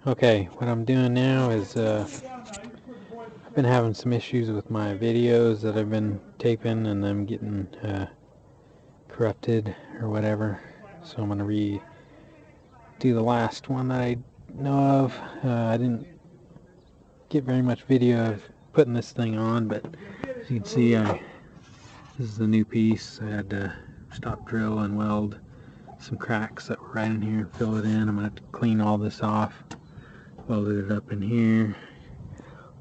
Okay, what I'm doing now is I've been having some issues with my videos that I've been taping and them getting corrupted or whatever. So I'm going to redo the last one that I know of. I didn't get very much video of putting this thing on, but as you can see, this is the new piece. I had to stop, drill, and weld some cracks that were right in here and fill it in. I'm going to have to clean all this off. Welded it up in here,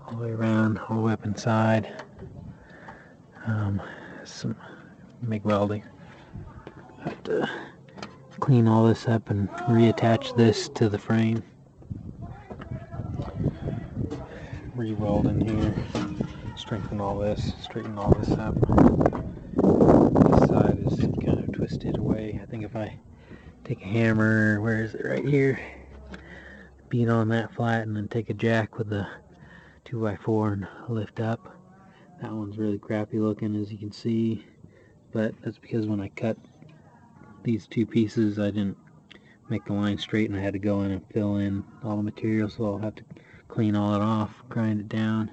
all the way around, all the way up inside. Some MIG welding. Have to clean all this up and reattach this to the frame. Re-weld in here, strengthen all this, straighten all this up. This side is kind of twisted away. I think if I take a hammer, where is it, right here, beat on that flat and then take a jack with a 2x4 and lift up. That one's really crappy looking, as you can see, but that's because when I cut these two pieces I didn't make the line straight and I had to go in and fill in all the material, so I'll have to clean all it off, grind it down.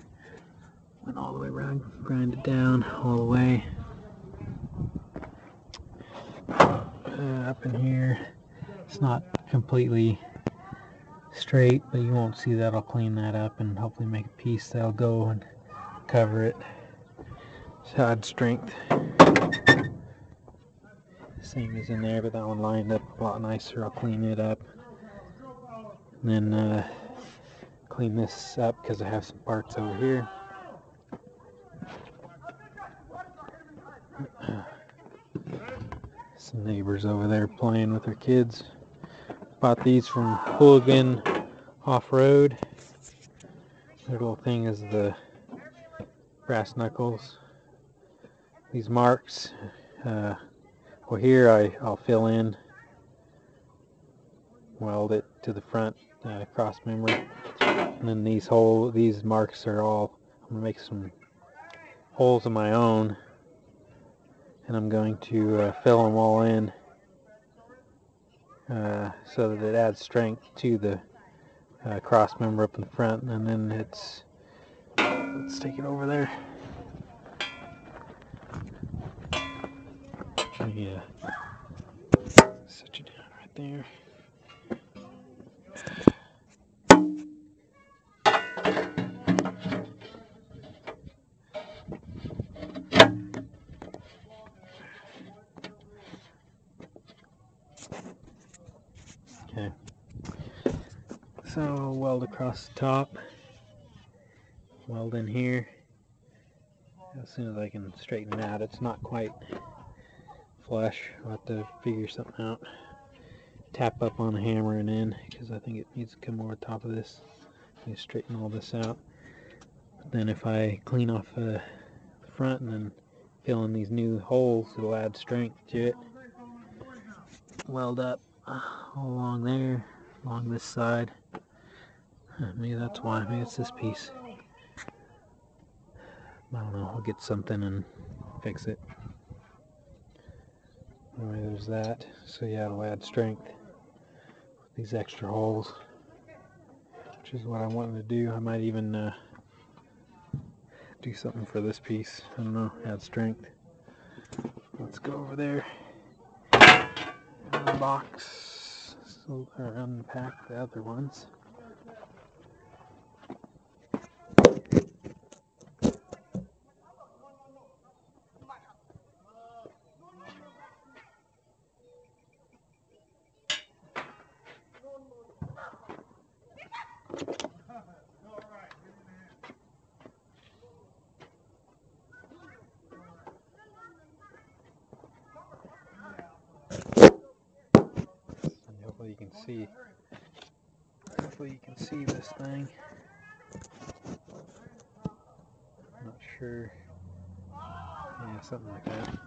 Went all the way around, grind it down all the way. Up in here, it's not completely straight, but you won't see that. I'll clean that up and hopefully make a piece that'll go and cover it. Side strength, same as in there, but that one lined up a lot nicer. I'll clean it up and then clean this up because I have some parts over here. Some neighbors over there playing with their kids. Bought these from Hooligan Off-Road. Their little thing is the brass knuckles. These marks, well, here I'll fill in, weld it to the front cross member, and then these marks are all, I'm going to make some holes of my own, and I'm going to fill them all in so that it adds strength to the cross member up in the front. And then let's take it over there. Yeah, set you down right there. Okay, so I'll weld across the top, weld in here. As soon as I can straighten it out, it's not quite flush. I'll have to figure something out. Tap up on the hammer and in, because I think it needs to come over top of this. You straighten all this out. But then if I clean off the front and then fill in these new holes, it'll add strength to it. Weld up all along there, along this side. Maybe that's why. Maybe it's this piece. I don't know. I'll get something and fix it. Anyway, there's that. So yeah, it'll add strength with these extra holes, which is what I wanted to do. I might even do something for this piece. I don't know. Add strength. Let's go over there. Unbox or unpack the other ones. Hopefully you can see. Hopefully you can see this thing. I'm not sure. Yeah, something like that.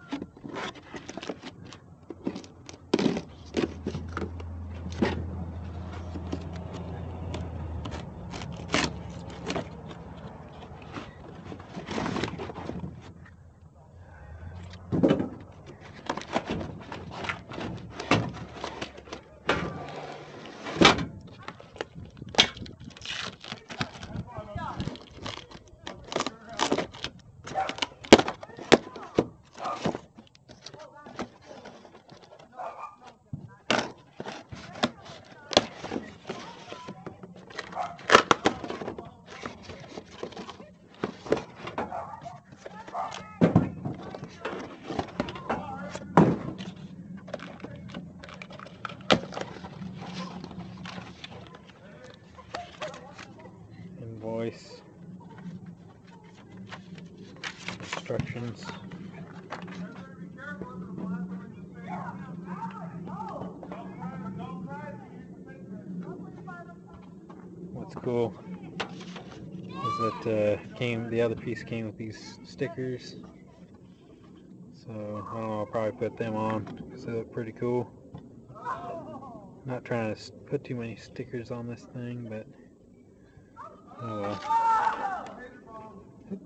What's cool is that the other piece came with these stickers. So I don't know, I'll probably put them on because they look pretty cool. Not trying to put too many stickers on this thing, but oh well.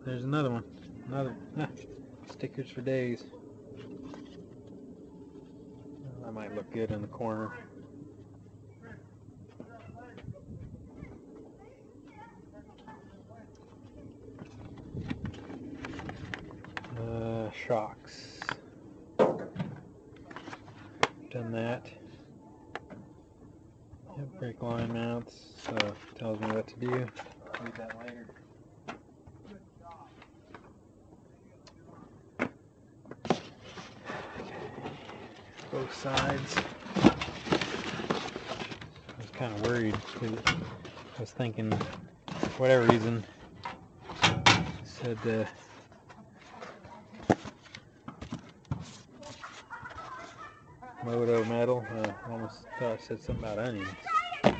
There's another one. Stickers for days. That might look good in the corner. Shocks. Done that. Yep, brake line mounts. So tells me what to do. I'll read that later. Both sides. I was kind of worried because I was thinking, for whatever reason, it said Moto metal. I almost thought it said something about onions. Clean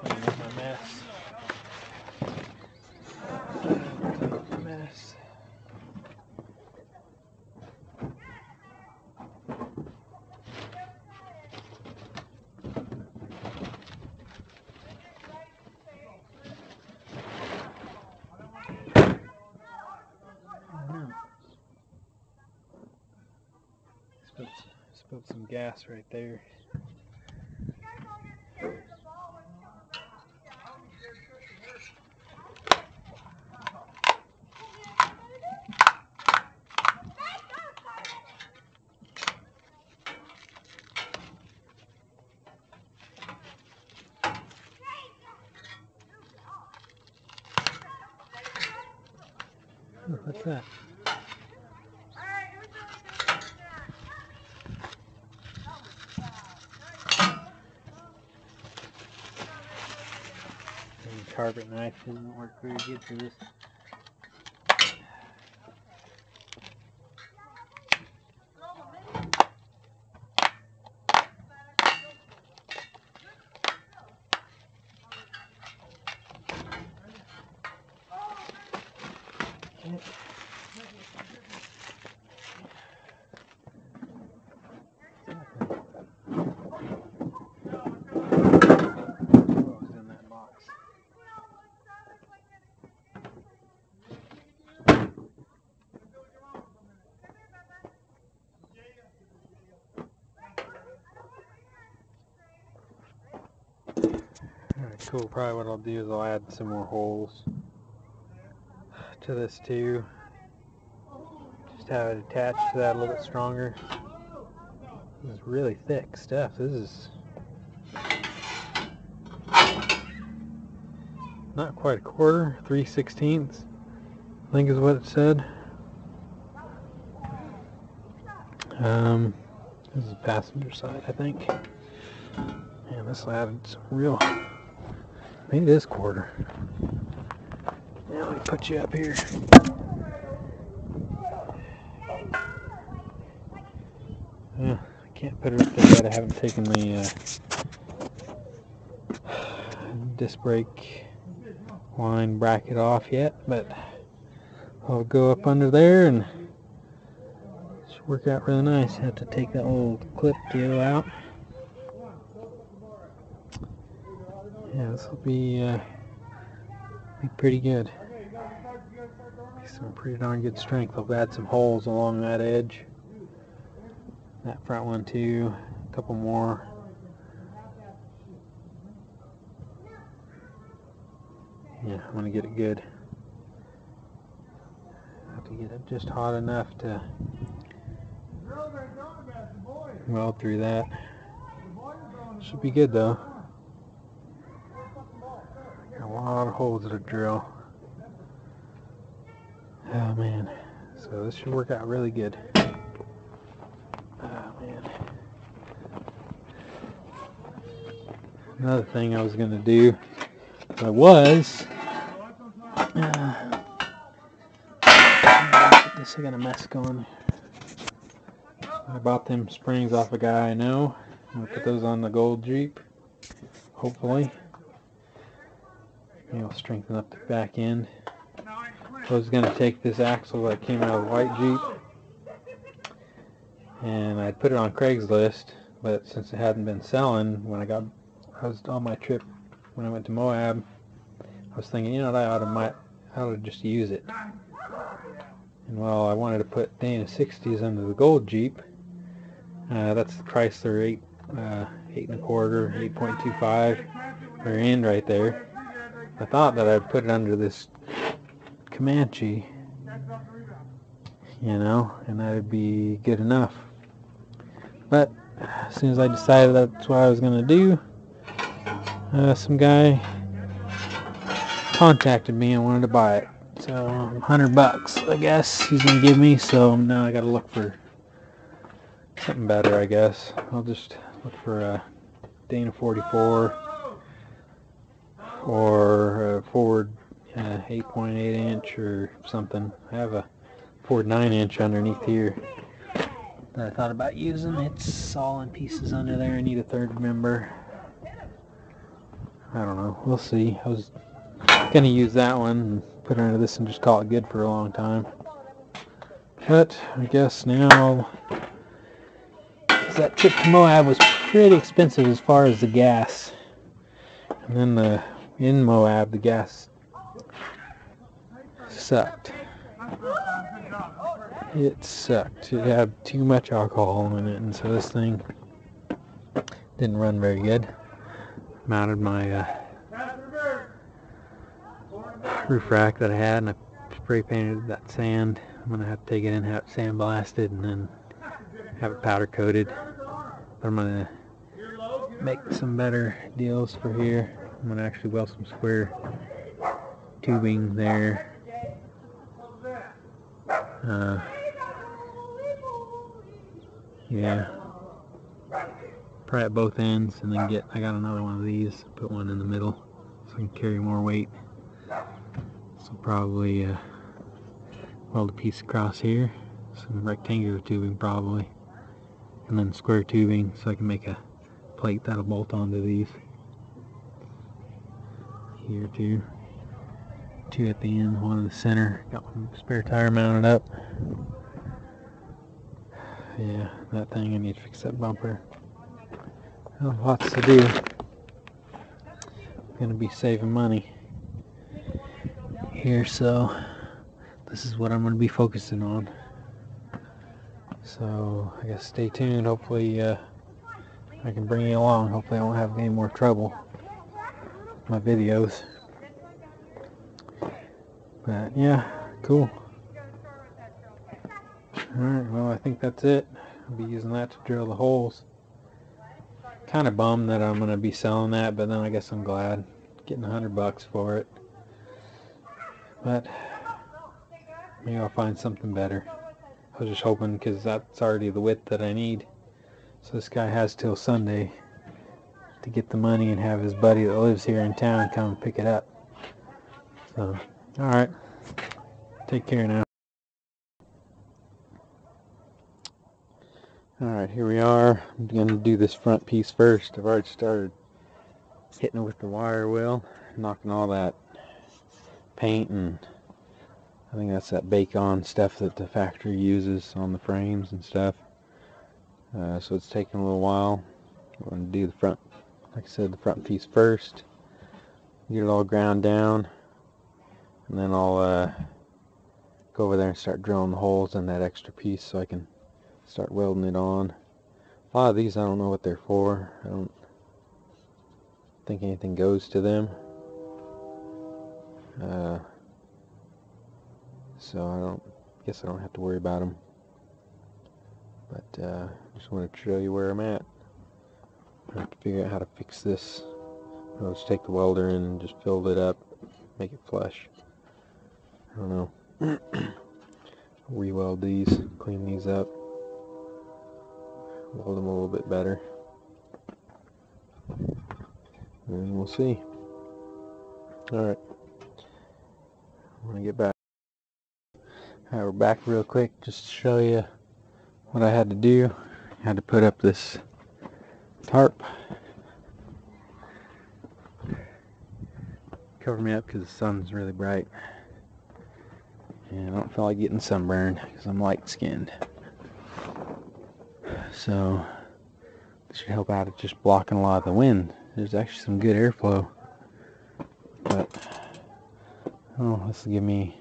up my mess. Spilled some gas right there. Oh, what's that? The carpet knife doesn't work very good for this. Alright, cool. Probably what I'll do is I'll add some more holes to this too. Just have it attached to that a little bit stronger. This is really thick stuff. This is not quite a quarter, 3/16, I think is what it said. This is the passenger side, I think. And this added some real, maybe this quarter. Now let me put you up here. I can't put it up there yet. I haven't taken the disc brake line bracket off yet, but I'll go up under there and it should work out really nice. Have to take that little clip deal out. Yeah, this will be pretty good. Some pretty darn good strength. I'll add some holes along that edge. That front one too. A couple more. Yeah, I'm gonna get it good. I have to get it just hot enough to weld through that. Should be good though. Got a lot of holes to drill. Oh man, so this should work out really good. Oh man. Another thing I was gonna do, guess I got a mess going. I bought them springs off a guy I know. I'm gonna put those on the gold Jeep. Hopefully. Maybe I'll strengthen up the back end. I was gonna take this axle that came out of the white Jeep, and I put it on Craigslist, but since it hadn't been selling when I was on my trip when I went to Moab, I was thinking, you know what, I ought to just use it. And well, I wanted to put Dana 60s under the gold Jeep. That's the Chrysler 8 1/4, 8.25 rear end right there. I thought that I'd put it under this Comanche, you know, and that'd be good enough. But as soon as I decided that's what I was going to do, some guy contacted me and wanted to buy it. So $100 I guess he's going to give me, so now I got to look for something better, I guess. I'll just look for a Dana 44 or a Ford 8.8 inch or something. I have a Ford 9 inch underneath here that I thought about using. It's all in pieces under there. I need a third member. I don't know. We'll see. I was going to use that one and put it under this and just call it good for a long time. But I guess now, because that trip to Moab was pretty expensive as far as the gas. And then in Moab, the gas sucked. It sucked. It had too much alcohol in it, and so this thing didn't run very good. Mounted my roof rack that I had, and I spray painted that sand. I'm going to have to take it in and have it sandblasted and then have it powder coated. But I'm going to make some better deals for here. I'm going to actually weld some square tubing there. Yeah, probably at both ends, and then I got another one of these, put one in the middle so I can carry more weight. So probably weld a piece across here, some rectangular tubing probably, and then square tubing so I can make a plate that'll bolt onto these. Here too. Two at the end, one in the center. Got one spare tire mounted up. Yeah, that thing, I need to fix that bumper. Well, lots to do. I'm gonna be saving money here, so this is what I'm gonna be focusing on. So I guess stay tuned. Hopefully I can bring you along. Hopefully I won't have any more trouble with my videos. But yeah, cool. Alright, well, I think that's it. I'll be using that to drill the holes. Kind of bummed that I'm going to be selling that, but then I guess I'm glad. Getting $100 for it. But maybe I'll find something better. I was just hoping, because that's already the width that I need. So this guy has till Sunday to get the money and have his buddy that lives here in town come and pick it up. So, alright. Take care now. Alright, here we are. I'm going to do this front piece first. I've already started hitting it with the wire wheel, knocking all that paint, and I think that's that bake-on stuff that the factory uses on the frames and stuff. So it's taking a little while. I'm going to do the front, like I said, the front piece first. Get it all ground down, and then I'll go over there and start drilling the holes in that extra piece so I can start welding it on. A lot of these I don't know what they're for. I don't think anything goes to them. So guess I don't have to worry about them. But just wanted to show you where I'm at. I have to figure out how to fix this. I'll just take the welder in and just fill it up, make it flush. I don't know. Re-weld these, clean these up, weld them a little bit better, and we'll see. Alright, I'm gonna get back. Alright, we're back real quick just to show you what I had to do. I had to put up this tarp. Cover me up because the sun's really bright. And I don't feel like getting sunburned because I'm light skinned. So this should help out at just blocking a lot of the wind. There's actually some good airflow. But this will give me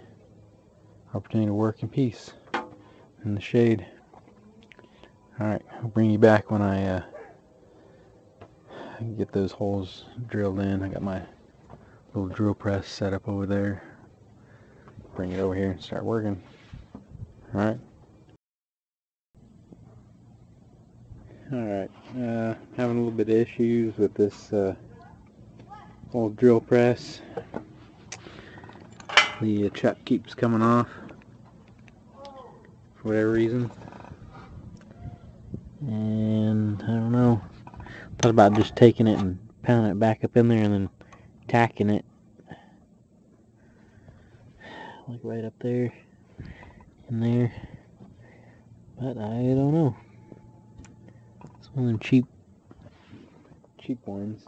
opportunity to work in peace in the shade. Alright, I'll bring you back when I get those holes drilled in. I got my little drill press set up over there. Bring it over here and start working. Alright. Alright, having a little bit of issues with this old drill press. The chuck keeps coming off for whatever reason, and I don't know. Thought about just taking it and pounding it back up in there and then tacking it like right up there in there, but I don't know. It's one of them cheap ones.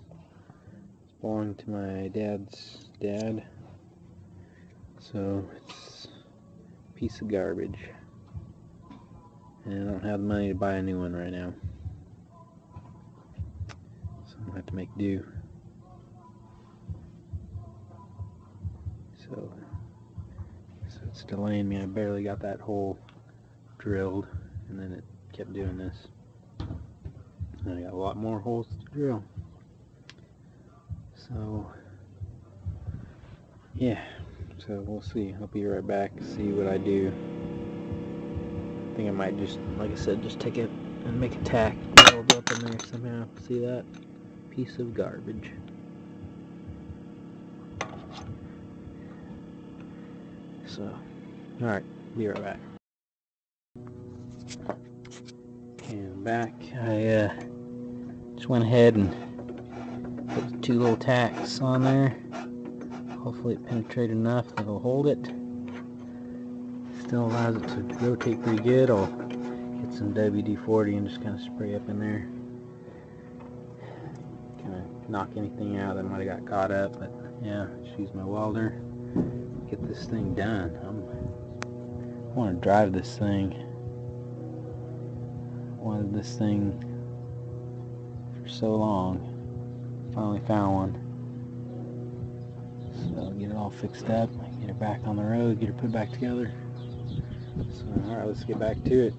It's belonging to my dad's dad. So it's a piece of garbage, and I don't have the money to buy a new one right now, so I'm gonna have to make do. So it's delaying me. I barely got that hole drilled, and then it kept doing this. And I got a lot more holes to drill. So yeah. So we'll see. I'll be right back, see what I do. I think I might just, like I said, just take it and make a tack weld up in there somehow. See that? Piece of garbage. So, alright, be right back. Okay, I'm back. I just went ahead and put 2 little tacks on there. Hopefully it penetrated enough that it'll hold it. Still allows it to rotate pretty good. I'll get some WD-40 and just kind of spray up in there. Kind of knock anything out that might have got caught up. But yeah, just use my welder. Get this thing done. I want to drive this thing. I wanted this thing for so long. Finally found one. So get it all fixed up, get it back on the road, get it put back together. So alright, let's get back to it.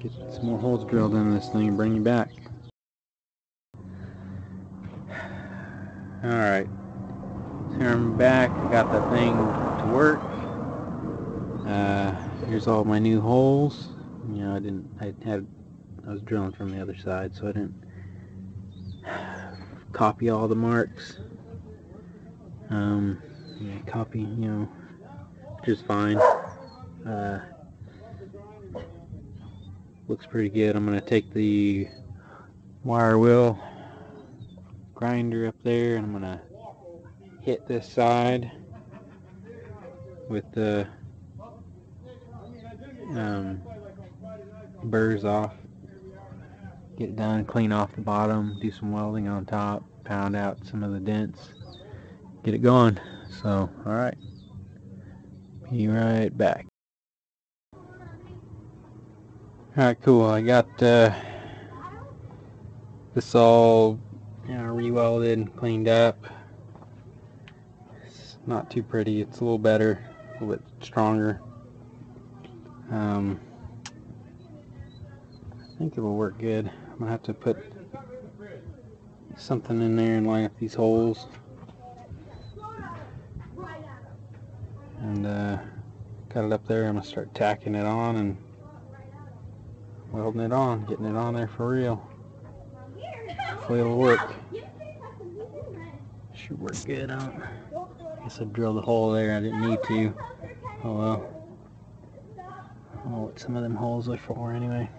Get some more holes drilled into this thing and bring you back. Alright, so here I'm back. I got the thing to work. Here's all my new holes. You know, I was drilling from the other side, so I didn't copy all the marks. Yeah, copy, you know, which is fine. Looks pretty good. I'm going to take the wire wheel grinder up there and I'm going to hit this side with the burrs off. Get it done, clean off the bottom, do some welding on top, pound out some of the dents, get it going. So, alright, be right back. Alright, cool. I got this all, you know, re-welded and cleaned up. It's not too pretty. It's a little better, a little bit stronger. I think it will work good. I'm gonna have to put something in there and line up these holes. And got it up there. I'm gonna start tacking it on and welding it on, getting it on there for real. Hopefully it'll work. Should work good. I guess I drilled a hole there. I didn't need to. Oh well. I don't know what some of them holes are for anyway.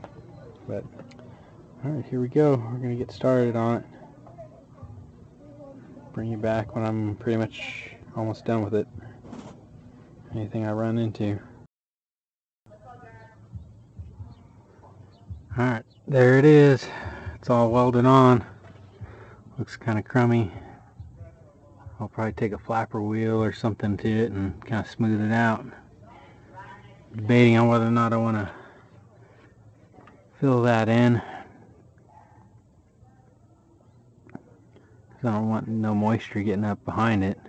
But alright, here we go. We're gonna get started on it. Bring you back when I'm pretty much almost done with it. Anything I run into. Alright, there it is. It's all welded on. Looks kind of crummy. I'll probably take a flapper wheel or something to it and kind of smooth it out. Debating on whether or not I want to fill that in. I don't want no moisture getting up behind it.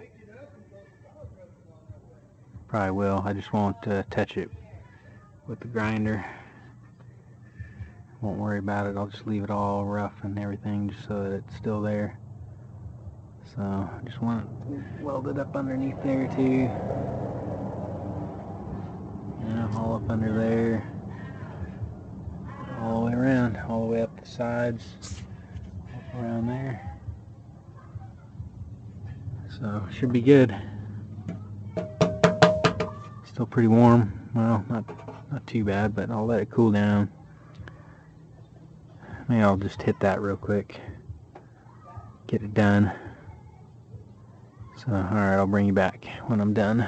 Probably will. I just won't touch it with the grinder. Won't worry about it. I'll just leave it all rough and everything just so that it's still there. So I just want it welded up underneath there too. Yeah, all up under there. All the way around. All the way up the sides. Up around there. So should be good. Still pretty warm. Well, not too bad, but I'll let it cool down. Maybe I'll just hit that real quick. Get it done. So alright, I'll bring you back when I'm done.